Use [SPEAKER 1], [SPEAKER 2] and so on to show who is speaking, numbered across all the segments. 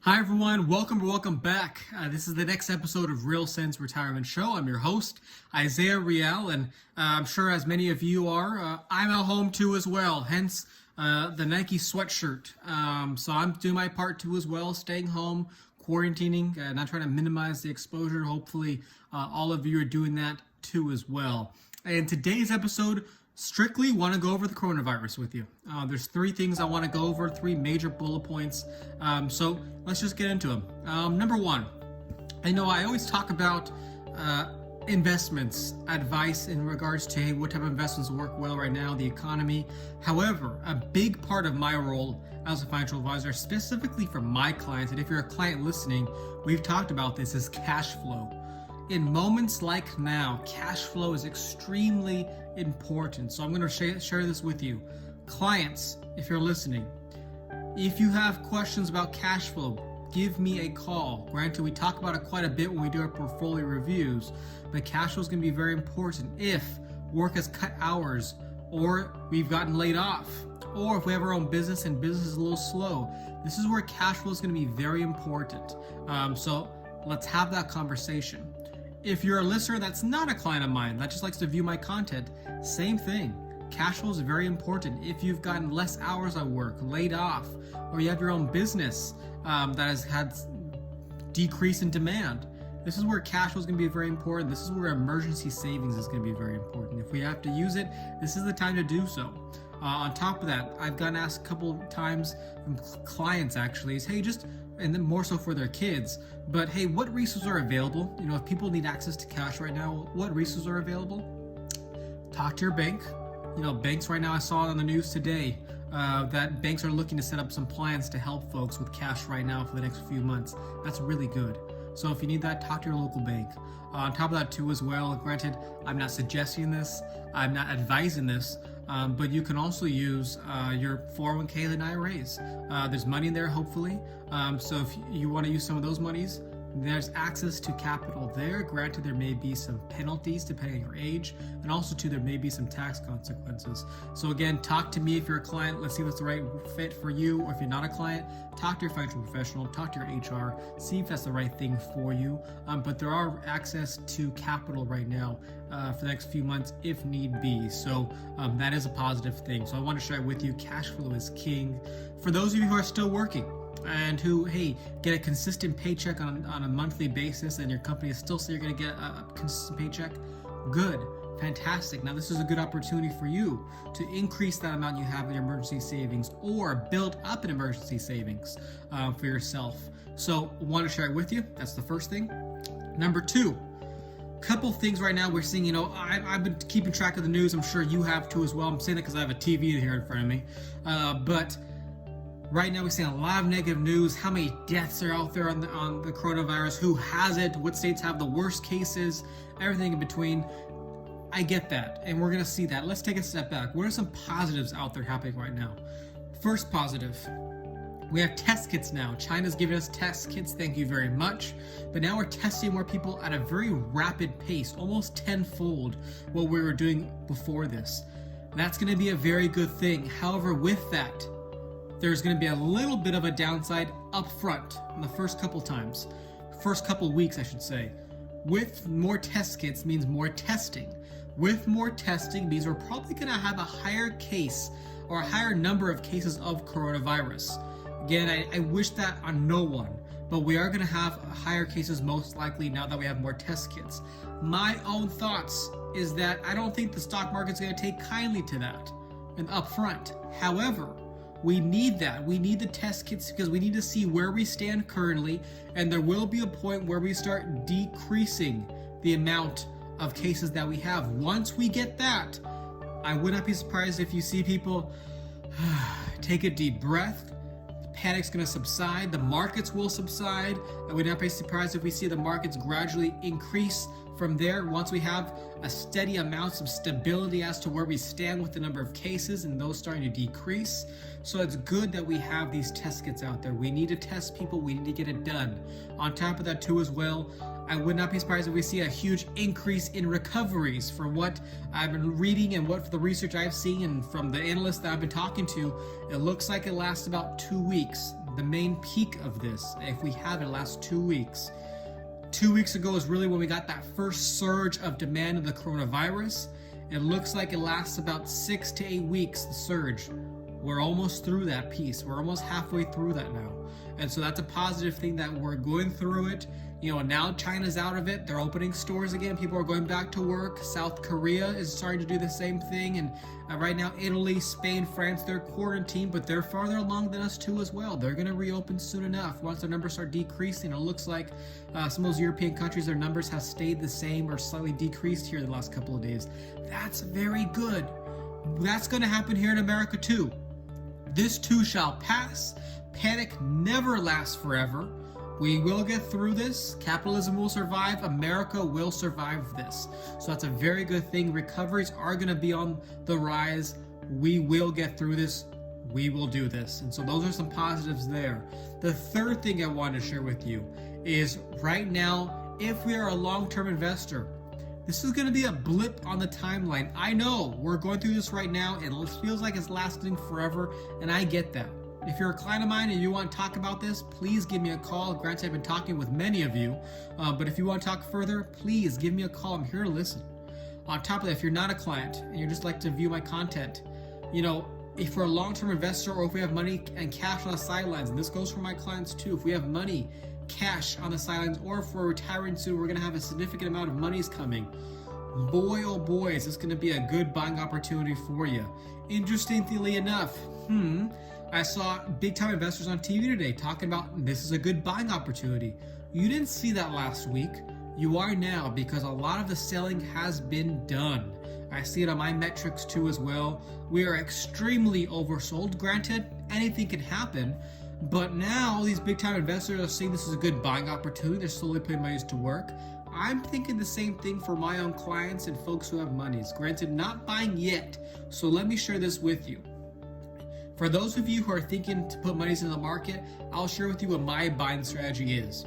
[SPEAKER 1] Hi everyone, welcome back. This is the next episode of Real Sense Retirement Show. I'm your host, Isaiah Rial, and I'm sure as many of you are, I'm at home too as well, hence the Nike sweatshirt. So I'm doing my part too as well, staying home, quarantining, not trying to minimize the exposure. Hopefully all of you are doing that too as well. And today's episode, strictly want to go over the coronavirus with you. There's three things I want to go over, three major bullet points. So let's just get into them. Number one, I know I always talk about investments, advice in regards to what type of investments work well right now, the economy. However, a big part of my role as a financial advisor, specifically for my clients, and if you're a client listening, we've talked about this, is cash flow. In moments like now, cash flow is extremely important. So I'm going to share this with you. Clients, if you're listening, if you have questions about cash flow, give me a call. Granted, we talk about it quite a bit when we do our portfolio reviews, but cash flow is going to be very important if work has cut hours, or we've gotten laid off, or if we have our own business and business is a little slow. This is where cash flow is going to be very important. So let's have that conversation. If you're a listener that's not a client of mine, that just likes to view my content, same thing. Cash flow is very important. If you've gotten less hours at work, laid off, or you have your own business that has had decrease in demand, this is where cash flow is going to be very important. This is where emergency savings is going to be very important. If we have to use it, this is the time to do so. On top of that, I've gotten asked a couple of times from clients actually, is, hey, just, and then more so for their kids, but hey, what resources are available? You know, if people need access to cash right now, what resources are available? Talk to your bank. You know, banks right now, I saw it on the news today, that banks are looking to set up some plans to help folks with cash right now for the next few months. That's really good. So if you need that, talk to your local bank. On top of that too as well, granted, I'm not suggesting this, I'm not advising this, but you can also use your 401k and IRAs. There's money in there, hopefully. So if you want to use some of those monies, there's access to capital there. Granted, there may be some penalties depending on your age, and also too, there may be some tax consequences. So again, talk to me if you're a client. Let's see what's the right fit for you. Or if you're not a client, talk to your financial professional, talk to your HR, see if that's the right thing for you. But there are access to capital right now for the next few months if need be. So that is a positive thing. So I want to share with you, cash flow is king. For those of you who are still working, and who, hey, get a consistent paycheck on a monthly basis, and your company is still saying you're going to get a consistent paycheck, good, fantastic. Now this is a good opportunity for you to increase that amount you have in your emergency savings, or build up an emergency savings for yourself. So I want to share it with you. That's the first thing. Number two, couple things right now we're seeing. You know, I've been keeping track of the news. I'm sure you have too as well. I'm saying that because I have a TV here in front of me, but right now we're seeing a lot of negative news. How many deaths are out there on the coronavirus? Who has it? What states have the worst cases? Everything in between. I get that, and we're going to see that. Let's take a step back. What are some positives out there happening right now? First positive, we have test kits now. China's giving us test kits, thank you very much. But now we're testing more people at a very rapid pace, almost tenfold what we were doing before this. That's going to be a very good thing. However, with that, there's going to be a little bit of a downside up front in the first couple weeks, I should say. With more test kits means more testing. With more testing means we're probably going to have a higher case or a higher number of cases of coronavirus. Again, I wish that on no one, but we are going to have higher cases most likely now that we have more test kits. My own thoughts is that I don't think the stock market's going to take kindly to that and up front. However, we need that. We need the test kits because we need to see where we stand currently, and there will be a point where we start decreasing the amount of cases that we have. Once we get that, I would not be surprised if you see people take a deep breath. The panic's going to subside. The markets will subside. I would not be surprised if we see the markets gradually increase from there once we have a steady amount of stability as to where we stand with the number of cases and those starting to decrease. So it's good that we have these test kits out there. We need to test people. We need to get it done. On top of that too as well, I would not be surprised if we see a huge increase in recoveries. From what I've been reading and what the research I've seen and from the analysts that I've been talking to, it looks like it lasts about 2 weeks. the main peak of this, if we have it, last 2 weeks. 2 weeks ago is really when we got that first surge of demand of the coronavirus. It looks like it lasts about 6 to 8 weeks, the surge. We're almost through that piece. We're almost halfway through that now. And so that's a positive thing that we're going through it. Now China's out of it. They're opening stores again. People are going back to work. South Korea is starting to do the same thing. And right now, Italy, Spain, France, they're quarantined, but they're farther along than us too as well. They're going to reopen soon enough. Once their numbers start decreasing, it looks like some of those European countries, their numbers have stayed the same or slightly decreased here the last couple of days. That's very good. That's going to happen here in America too. This too shall pass. Panic never lasts forever. We will get through this. Capitalism will survive. America will survive this. So that's a very good thing. Recoveries are going to be on the rise. We will get through this. We will do this. And so those are some positives there. The third thing I want to share with you is right now, if we are a long-term investor, this is going to be a blip on the timeline. I know we're going through this right now. It feels like it's lasting forever, and I get that. If you're a client of mine and you want to talk about this, please give me a call. Granted, I've been talking with many of you, but if you want to talk further, please give me a call. I'm here to listen. On top of that, if you're not a client and you just like to view my content, if we're a long-term investor or if we have money and cash on the sidelines, and this goes for my clients too, if we have money, cash on the sidelines, or if we're retiring soon, we're going to have a significant amount of monies coming. Boy, oh boy, is this going to be a good buying opportunity for you. Interestingly enough, I saw big-time investors on TV today talking about this is a good buying opportunity. You didn't see that last week. You are now, because a lot of the selling has been done. I see it on my metrics too as well. We are extremely oversold. Granted, anything can happen, but now these big-time investors are seeing this is a good buying opportunity. They're slowly putting monies to work. I'm thinking the same thing for my own clients and folks who have monies. Granted, not buying yet, so let me share this with you. For those of you who are thinking to put monies in the market, I'll share with you what my buying strategy is.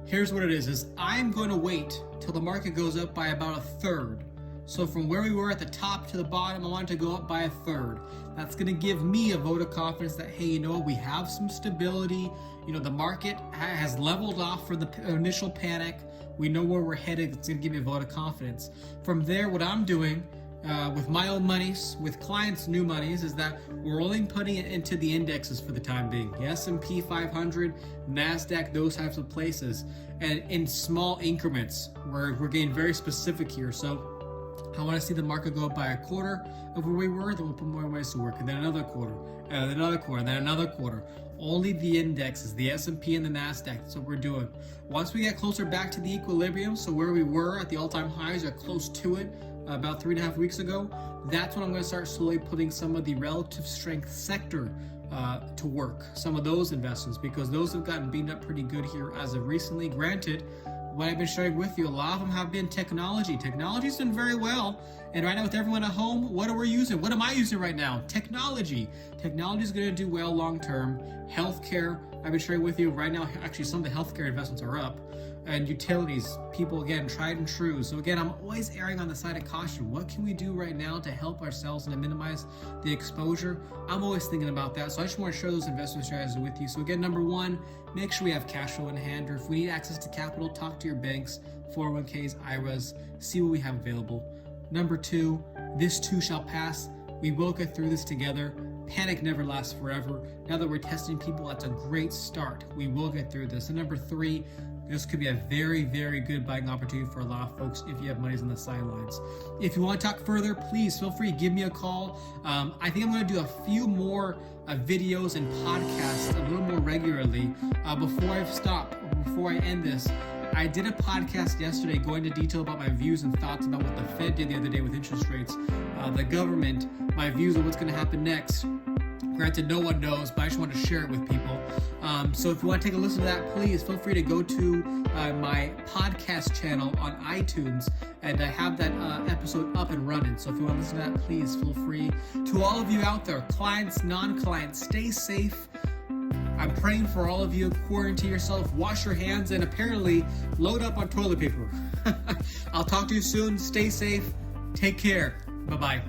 [SPEAKER 1] Here's what it is I'm going to wait till the market goes up by about a third. So from where we were at the top to the bottom, I want it to go up by a third. That's going to give me a vote of confidence that, hey, we have some stability. The market has leveled off for the initial panic. We know where we're headed. It's going to give me a vote of confidence. From there, what I'm doing with my own monies, with clients' new monies, is that we're only putting it into the indexes for the time being. The S&P 500, NASDAQ, those types of places, and in small increments. We're getting very specific here. So I want to see the market go up by a quarter of where we were, then we'll put more ways to work, and then another quarter, and then another quarter, and then another quarter. Only the indexes, the S&P and the NASDAQ, that's what we're doing. Once we get closer back to the equilibrium, so where we were at the all-time highs or close to it, about 3.5 weeks ago, that's when I'm going to start slowly putting some of the relative strength sector to work, some of those investments, because those have gotten beaten up pretty good here as of recently. Granted, what I've been sharing with you, a lot of them have been technology. Technology's done very well, and right now with everyone at home, what are we using? What am I using right now? Technology. Technology is going to do well long term. Healthcare, I've been sharing with you right now, actually some of the healthcare investments are up. And utilities, people, again, tried and true. So again, I'm always erring on the side of caution. What can we do right now to help ourselves and to minimize the exposure? I'm always thinking about that. So I just want to share those investment strategies with you. So again, number one, make sure we have cash flow in hand, or if we need access to capital, talk to your banks, 401ks, IRAs, see what we have available. Number two, this too shall pass. We will get through this together. Panic never lasts forever. Now that we're testing people, that's a great start. We will get through this. And number three, this could be a very, very good buying opportunity for a lot of folks if you have monies on the sidelines. If you want to talk further, please feel free to give me a call. I think I'm going to do a few more videos and podcasts a little more regularly. Before I end this, I did a podcast yesterday going into detail about my views and thoughts about what the Fed did the other day with interest rates, the government, my views on what's going to happen next. Granted, no one knows, but I just want to share it with people. So if you want to take a listen to that, please feel free to go to my podcast channel on iTunes, and I have that episode up and running. So if you want to listen to that, please feel free. To all of you out there, clients, non-clients, stay safe. I'm praying for all of you. Quarantine yourself, wash your hands, and apparently load up on toilet paper. I'll talk to you soon. Stay safe. Take care. Bye-bye.